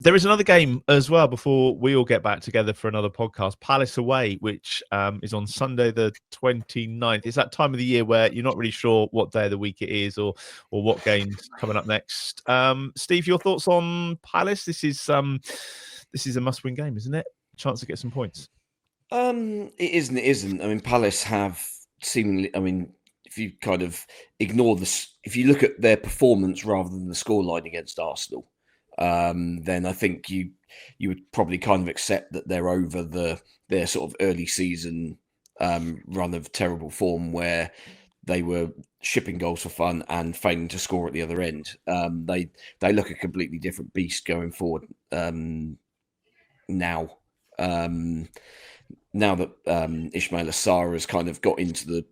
There is another game as well before we all get back together for another podcast, Palace away, which is on Sunday the 29th. It's that time of the year where you're not really sure what day of the week it is or what game's coming up next. Steve, your thoughts on Palace? This is a must-win game, isn't it? Chance to get some points. It isn't. It isn't. I mean, Palace have seemingly. I mean, if you kind of ignore this, if you look at their performance rather than the scoreline against Arsenal, then I think you would probably kind of accept that they're over their sort of early season run of terrible form where they were shipping goals for fun and failing to score at the other end. They look a completely different beast going forward now. Now that Ismail Assar has kind of got into the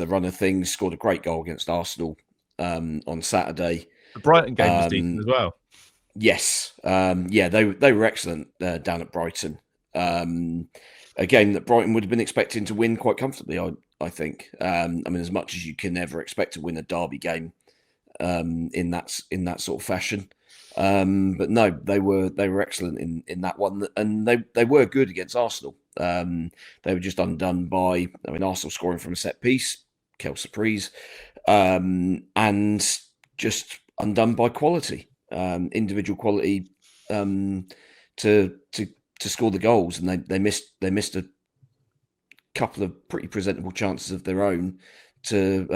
run of things, scored a great goal against Arsenal on Saturday. The Brighton game was decent as well. Yes, they were excellent down at Brighton. A game that Brighton would have been expecting to win quite comfortably, I think. I mean, as much as you can ever expect to win a derby game in that sort of fashion. But no, they were excellent in that one, and they were good against Arsenal. They were just undone by, I mean, Arsenal scoring from a set piece, quelle surprise, and just undone by quality, individual quality to score the goals, and they missed a couple of pretty presentable chances of their own to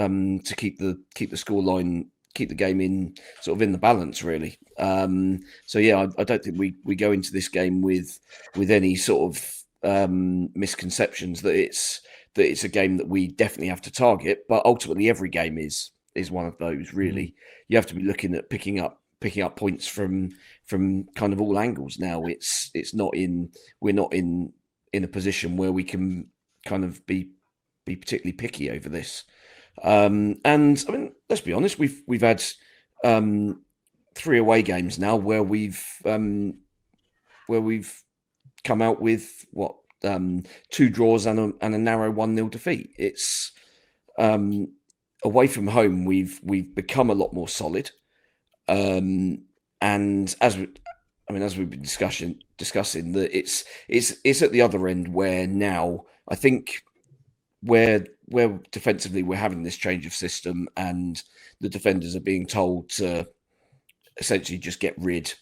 keep the scoreline, keep the game in sort of in the balance, really. So yeah, I don't think we go into this game with any sort of misconceptions that it's a game that we definitely have to target. But ultimately, every game is one of those. Really, you have to be looking at picking up points from kind of all angles. Now we're not in a position where we can kind of be particularly picky over this. And I mean, let's be honest, we've had 3 away games now where we've come out with 2 draws and a narrow 1-0 defeat. It's away from home we've become a lot more solid, and as we've been discussing that it's at the other end where now I think where defensively we're having this change of system and the defenders are being told to essentially just get rid,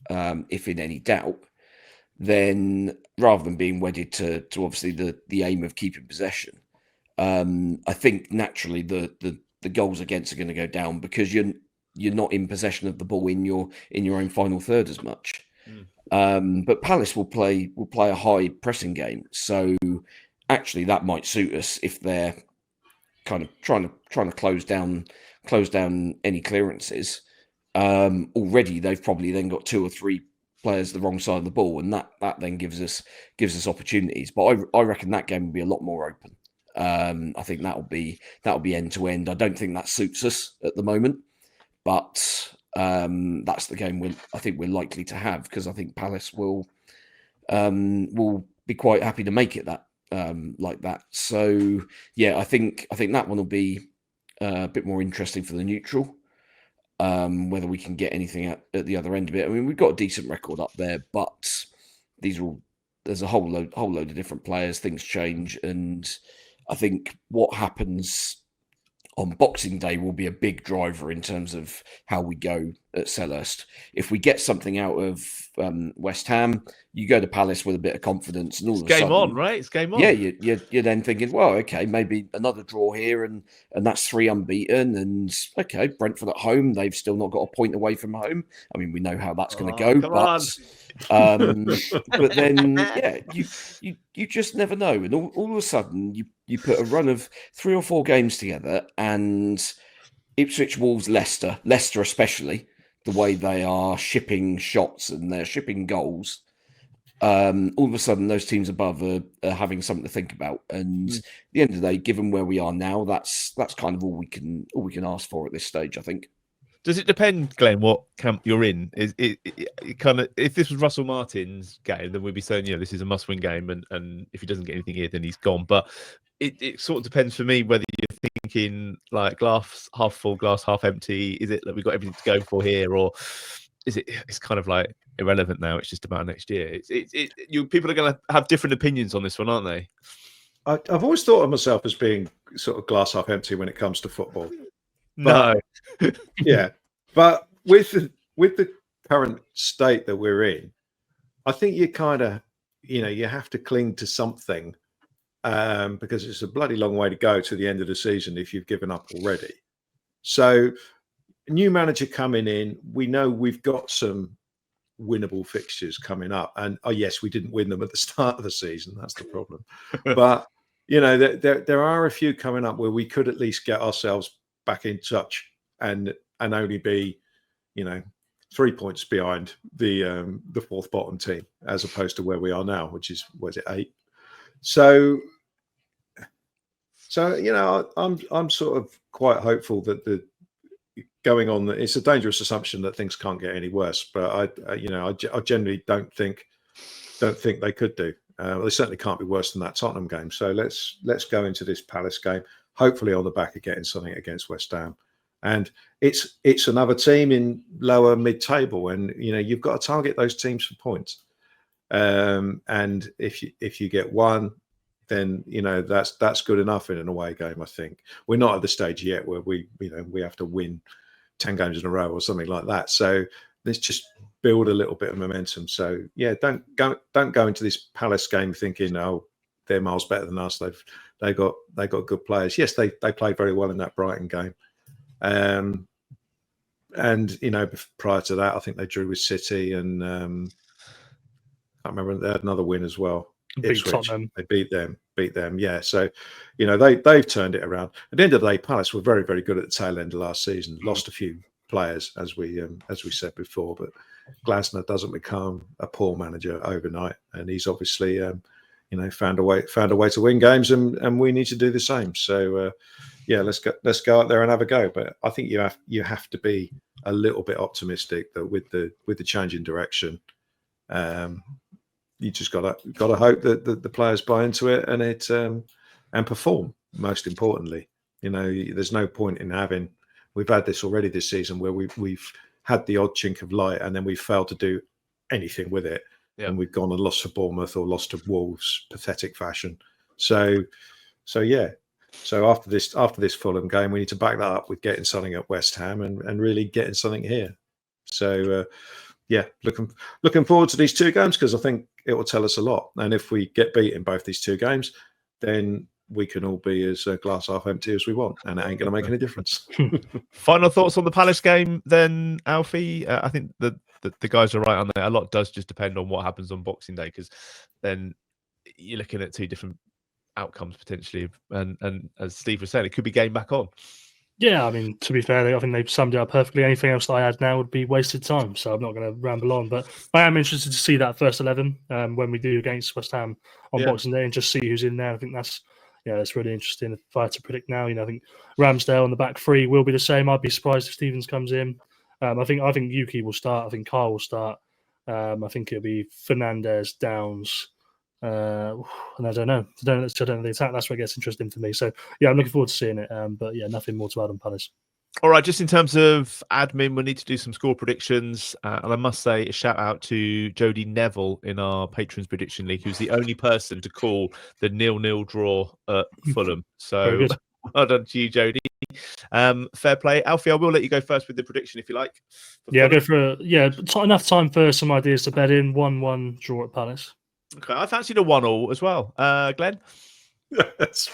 if in any doubt, then rather than being wedded to obviously the aim of keeping possession, I think naturally the goals against are going to go down because you're not in possession of the ball in your own final third as much. But Palace will play a high pressing game, so actually that might suit us if they're kind of trying to close down any clearances. Already they've probably then got 2 or 3 players the wrong side of the ball, and that then gives us opportunities. But I reckon that game will be a lot more open. I think that'll be end to end. I don't think that suits us at the moment, but that's the game I think we're likely to have, because I think Palace will be quite happy to make it that like that. So yeah, I think that one will be a bit more interesting for the neutral. Whether we can get anything at the other end of it. I mean, we've got a decent record up there, but there's a whole load of different players. Things change, and I think what happens on Boxing Day will be a big driver in terms of how we go at Selhurst. If we get something out of West Ham, you go to Palace with a bit of confidence, and all of a sudden, on, right? It's game on. Yeah, you're then thinking, well, okay, maybe another draw here, and that's 3 unbeaten, and okay, Brentford at home, they've still not got a point away from home. I mean, we know how that's going to go, but then yeah, you just never know, and all of a sudden you put a run of 3 or 4 games together, and Ipswich, Wolves, Leicester especially, the way they are shipping shots and they're shipping goals. All of a sudden, those teams above are having something to think about. And at the end of the day, given where we are now, that's kind of all we can ask for at this stage, I think. Does it depend, Glenn, what camp you're in? Is it kind of, if this was Russell Martin's game, then we'd be saying, this is a must-win game, and if he doesn't get anything here, then he's gone. But it sort of depends for me whether you're thinking like glass half full, glass half empty. Is it that we've got everything to go for here, or It's kind of like irrelevant now. It's just about next year. People are going to have different opinions on this one, aren't they? I've always thought of myself as being sort of glass half empty when it comes to football. No. Yeah. But with the current state that we're in, I think you kind of, you have to cling to something because it's a bloody long way to go to the end of the season if you've given up already. So, new manager coming in, we know we've got some winnable fixtures coming up. And, yes, we didn't win them at the start of the season. That's the problem. But, there are a few coming up where we could at least get ourselves back in touch and only be, 3 points behind the fourth bottom team, as opposed to where we are now, which is, was it 8? So I'm sort of quite hopeful that going on. It's a dangerous assumption that things can't get any worse, but I generally don't think they could do. They certainly can't be worse than that Tottenham game. So let's go into this Palace game, hopefully on the back of getting something against West Ham. And it's another team in lower mid-table, and you've got to target those teams for points. And if you get one, then that's good enough in an away game. I think we're not at the stage yet where we have to win 10 games in a row or something like that. So let's just build a little bit of momentum. So yeah, don't go into this Palace game thinking, oh, they're miles better than us. They got good players. Yes, they played very well in that Brighton game. And prior to that, I think they drew with City, and I can't remember, they had another win as well. Ipswich. They beat them. Yeah. So, they've turned it around. At the end of the day, Palace were very, very good at the tail end of last season. Lost a few players, as we said before, but Glasner doesn't become a poor manager overnight, and he's obviously found a way to win games, and we need to do the same. So let's go out there and have a go. But I think you have to be a little bit optimistic that with the change in direction, you just got to hope that the players buy into it and perform. Most importantly, there's no point in having. We've had this already this season where we've had the odd chink of light, and then we've failed to do anything with it. Yeah. And we've gone and lost to Bournemouth or lost to Wolves, pathetic fashion. So yeah. So after this Fulham game, we need to back that up with getting something at West Ham and really getting something here. So looking forward to these two games, because I think it will tell us a lot. And if we get beat in both these two games, then we can all be as glass half empty as we want, and it ain't going to make any difference. Final thoughts on the Palace game then, Alfie? I think the guys are right on there. A lot does just depend on what happens on Boxing Day, because then you're looking at two different outcomes potentially. And as Steve was saying, it could be game back on. Yeah, I mean, to be fair, I think they've summed it up perfectly. Anything else that I add now would be wasted time, so I'm not going to ramble on. But I am interested to see that first 11 when we do against West Ham on Boxing Day, and just see who's in there. I think that's really interesting. If I had to predict now, I think Ramsdale on the back three will be the same. I'd be surprised if Stevens comes in. I think Yuki will start. I think Carl will start. I think it'll be Fernandez, Downs, and I don't know. I don't know the attack. That's where it gets interesting for me. So yeah, I'm looking forward to seeing it. But yeah, nothing more to add on Palace. All right, just in terms of admin, we need to do some score predictions. And I must say a shout out to Jody Neville in our Patrons Prediction League, who's the only person to call the 0-0 draw at Fulham. So well done to you, Jody. Fair play. Alfie, I will let you go first with the prediction if you like. Yeah, go for enough time for some ideas to bet in. 1-1 draw at Palace. Okay, I fancied a 1-1 as well. Glenn? That's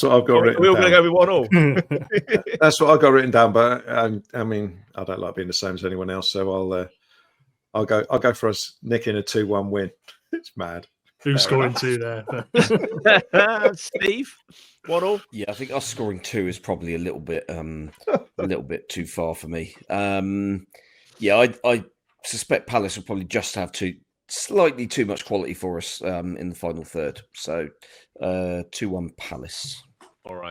what I've got written down. We're all going to go with 1-1. That's what I've got written down, but I mean, I don't like being the same as anyone else, so I'll go for us nicking a 2-1 win. It's mad. Who's scoring 2 there? Steve? 1-1? Yeah, I think us scoring 2 is probably a little bit too far for me. I suspect Palace will probably just have slightly too much quality for us in the final third. So 2-1 Palace. All right.